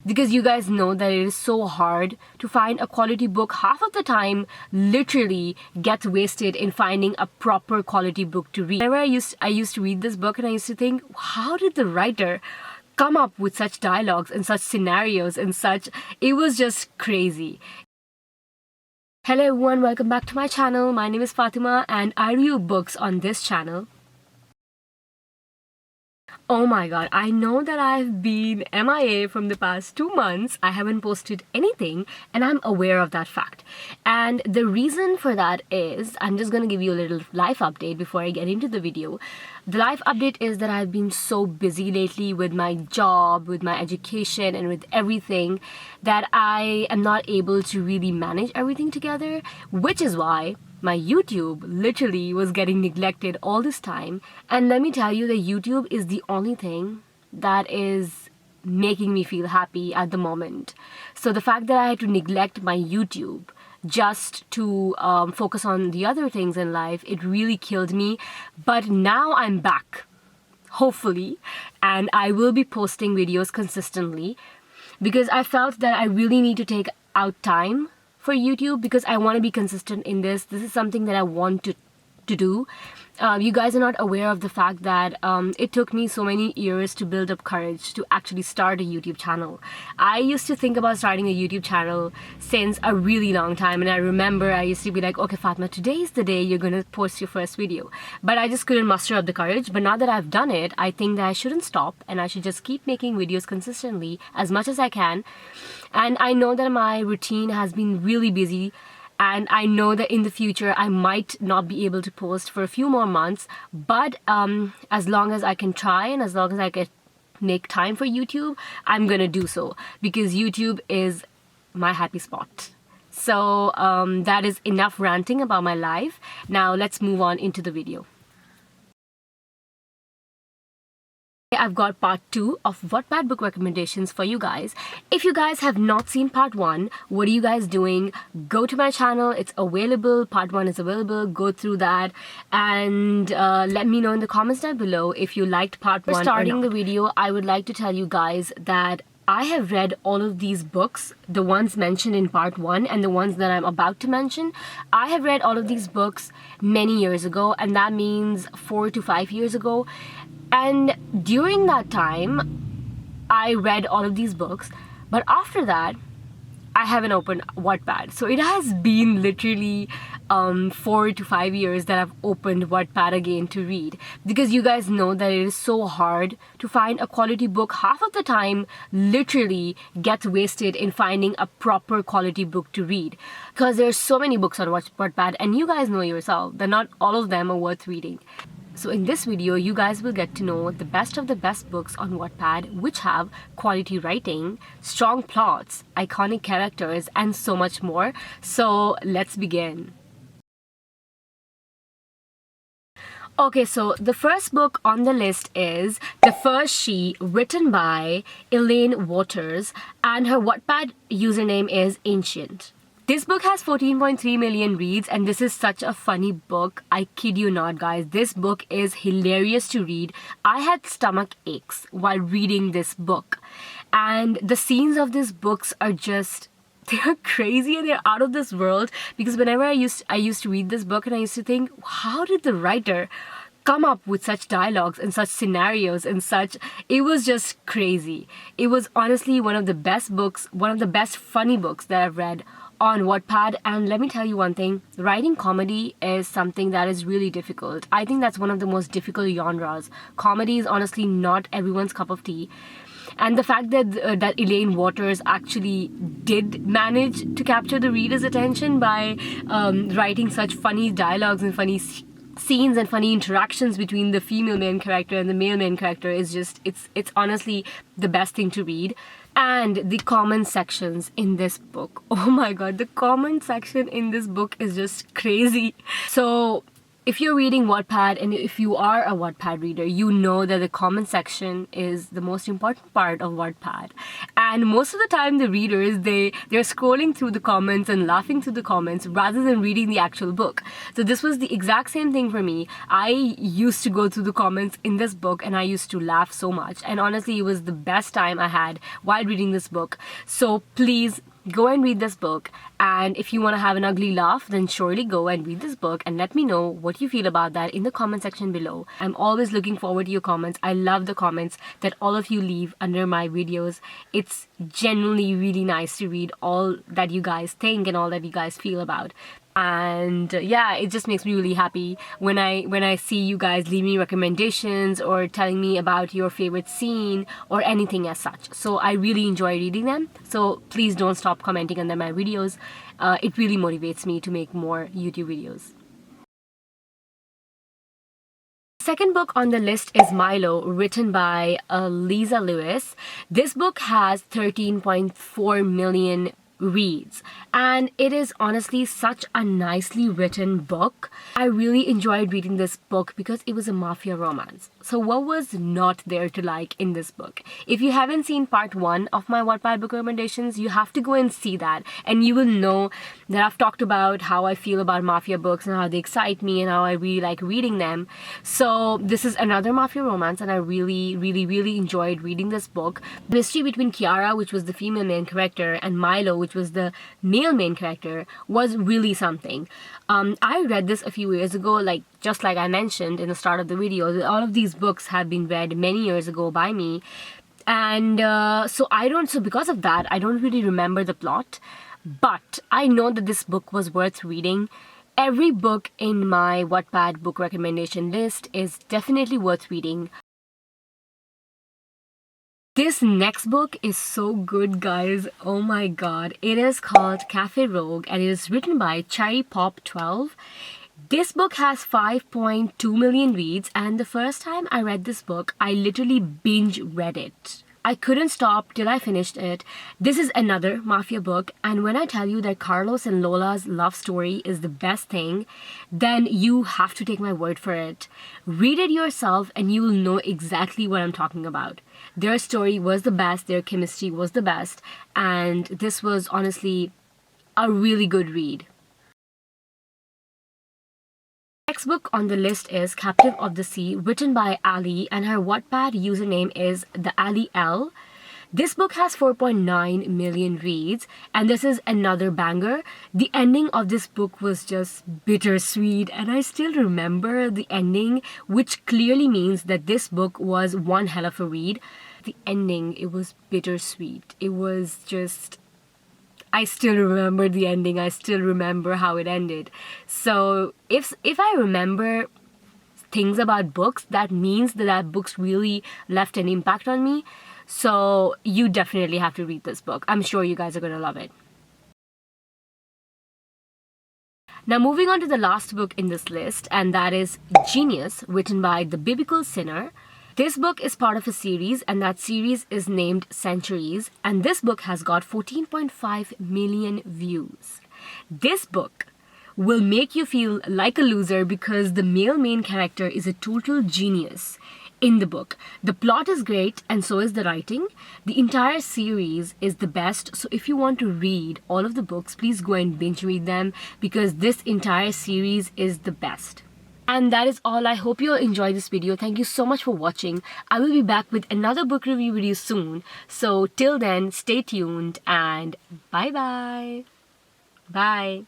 because you guys know that it is so hard to find a quality book. Half of the time literally gets wasted in finding a proper quality book to read. Whenever I used to read this book and I used to think, how did the writer come up with such dialogues and such scenarios and such? It was just crazy. Hello everyone, welcome back to my channel. My name is Fatima and I review books on this channel. Oh my god, I know that I've been MIA from the past 2 months. I haven't posted anything and I'm aware of that fact. And the reason for that is, I'm just gonna give you a little life update before I get into the video. The life update is that I've been so busy lately with my job, with my education and with everything that I am not able to really manage everything together, which is why my YouTube literally was getting neglected all this time. And let me tell you that YouTube is the only thing that is making me feel happy at the moment. So the fact that I had to neglect my YouTube just to focus on the other things in life, it really killed me. But now I'm back, hopefully, and I will be posting videos consistently because I felt that I really need to take out time for YouTube because I want to be consistent in this. This is something that I want to do. You guys are not aware of the fact that it took me so many years to build up courage to actually start a YouTube channel. I used to think about starting a YouTube channel since a really long time, and I remember I used to be like, okay Fatma, today is the day you're gonna post your first video. But I just couldn't muster up the courage. But now that I've done it, I think that I shouldn't stop and I should just keep making videos consistently as much as I can. And I know that my routine has been really busy, and I know that in the future I might not be able to post for a few more months, but as long as I can try and as long as I can make time for YouTube, I'm gonna do so because YouTube is my happy spot. So that is enough ranting about my life. Now let's move on into the video. I've got part 2 of Wattpad book recommendations for you guys. If you guys have not seen part 1, what are you guys doing? Go to my channel, it's available, part 1 is available, go through that and let me know in the comments down below if you liked part 1 or not. Starting the video, I would like to tell you guys that I have read all of these books, the ones mentioned in part 1 and the ones that I'm about to mention. I have read all of these books many years ago, and that means 4 to 5 years ago. And during that time, I read all of these books, but after that, I haven't opened Wattpad. So it has been literally 4 to 5 years that I've opened Wattpad again to read. Because you guys know that it is so hard to find a quality book. Half of the time literally gets wasted in finding a proper quality book to read. Because there's so many books on Wattpad, and you guys know yourself that not all of them are worth reading. So in this video, you guys will get to know the best of the best books on Wattpad which have quality writing, strong plots, iconic characters, and so much more. So let's begin. Okay, so the first book on the list is The First She, written by Elaine Waters, and her Wattpad username is Ancient. This book has 14.3 million reads, and this is such a funny book. I kid you not, guys. This book is hilarious to read. I had stomach aches while reading this book. And the scenes of these books are just, they're crazy and they're out of this world. Because whenever I used to read this book and I used to think, how did the writer come up with such dialogues and such scenarios and such? It was just crazy. It was honestly one of the best books, one of the best funny books that I've read on Wattpad. And let me tell you one thing, writing comedy is something that is really difficult. I think that's one of the most difficult genres. Comedy is honestly not everyone's cup of tea. And the fact that that Elaine Waters actually did manage to capture the reader's attention by writing such funny dialogues and funny scenes and funny interactions between the female main character and the male main character is just, it's honestly the best thing to read. And the comment sections in this book, oh my god, the comment section in this book is just crazy. So If you're reading Wattpad and if you are a Wattpad reader, you know that the comment section is the most important part of Wattpad. And most of the time the readers, they're scrolling through the comments and laughing through the comments rather than reading the actual book. So this was the exact same thing for me. I used to go through the comments in this book and I used to laugh so much. And honestly, it was the best time I had while reading this book. So please go and read this book, and if you want to have an ugly laugh, then surely go and read this book and let me know what you feel about that in the comment section below. I'm always looking forward to your comments. I love the comments that all of you leave under my videos. It's genuinely really nice to read all that you guys think and all that you guys feel about. And yeah, it just makes me really happy when I see you guys leave me recommendations or telling me about your favorite scene or anything as such. So I really enjoy reading them. So please don't stop commenting under my videos. It really motivates me to make more YouTube videos. Second book on the list is Milo, written by Lisa Lewis. This book has 13.4 million reads, and it is honestly such a nicely written book. I really enjoyed reading this book because it was a mafia romance. So what was not there to like in this book? If you haven't seen part 1 of my Wattpad book recommendations, you have to go and see that, and you will know that I've talked about how I feel about mafia books and how they excite me and how I really like reading them. So this is another mafia romance, and I really enjoyed reading this book. The history between Chiara, which was the female main character, and Milo, which was the male main character, was really something. I read this a few years ago, just like I mentioned in the start of the video. All of these books have been read many years ago by me, and so because of that, I don't really remember the plot, but I know that this book was worth reading. Every book in my Wattpad book recommendation list is definitely worth reading. This next book is so good, guys. Oh my god. It is called Cafe Rogue and it is written by Cherry Pop 12. This book has 5.2 million reads, and the first time I read this book, I literally binge read it. I couldn't stop till I finished it. This is another mafia book, and when I tell you that Carlos and Lola's love story is the best thing, then you have to take my word for it. Read it yourself and you will know exactly what I'm talking about. Their story was the best, their chemistry was the best, and this was honestly a really good read. Next book on the list is Captive of the Sea, written by Ali, and her Wattpad username is the Ali L. This book has 4.9 million reads, and this is another banger. The ending of this book was just bittersweet, and I still remember the ending, which clearly means that this book was one hell of a read. The ending, it was bittersweet. It was just... I still remember the ending. I still remember how it ended. So if I remember things about books, that means that books really left an impact on me. So you definitely have to read this book. I'm sure you guys are going to love it. Now moving on to the last book in this list, and that is Genius, written by the Biblical Sinner. This book is part of a series, and that series is named Centuries, and this book has got 14.5 million views. This book will make you feel like a loser because the male main character is a total genius in the book. The plot is great and so is the writing. The entire series is the best, so if you want to read all of the books, please go and binge read them because this entire series is the best. And that is all. I hope you'll enjoy this video. Thank you so much for watching. I will be back with another book review video soon. So till then, stay tuned and bye-bye. Bye.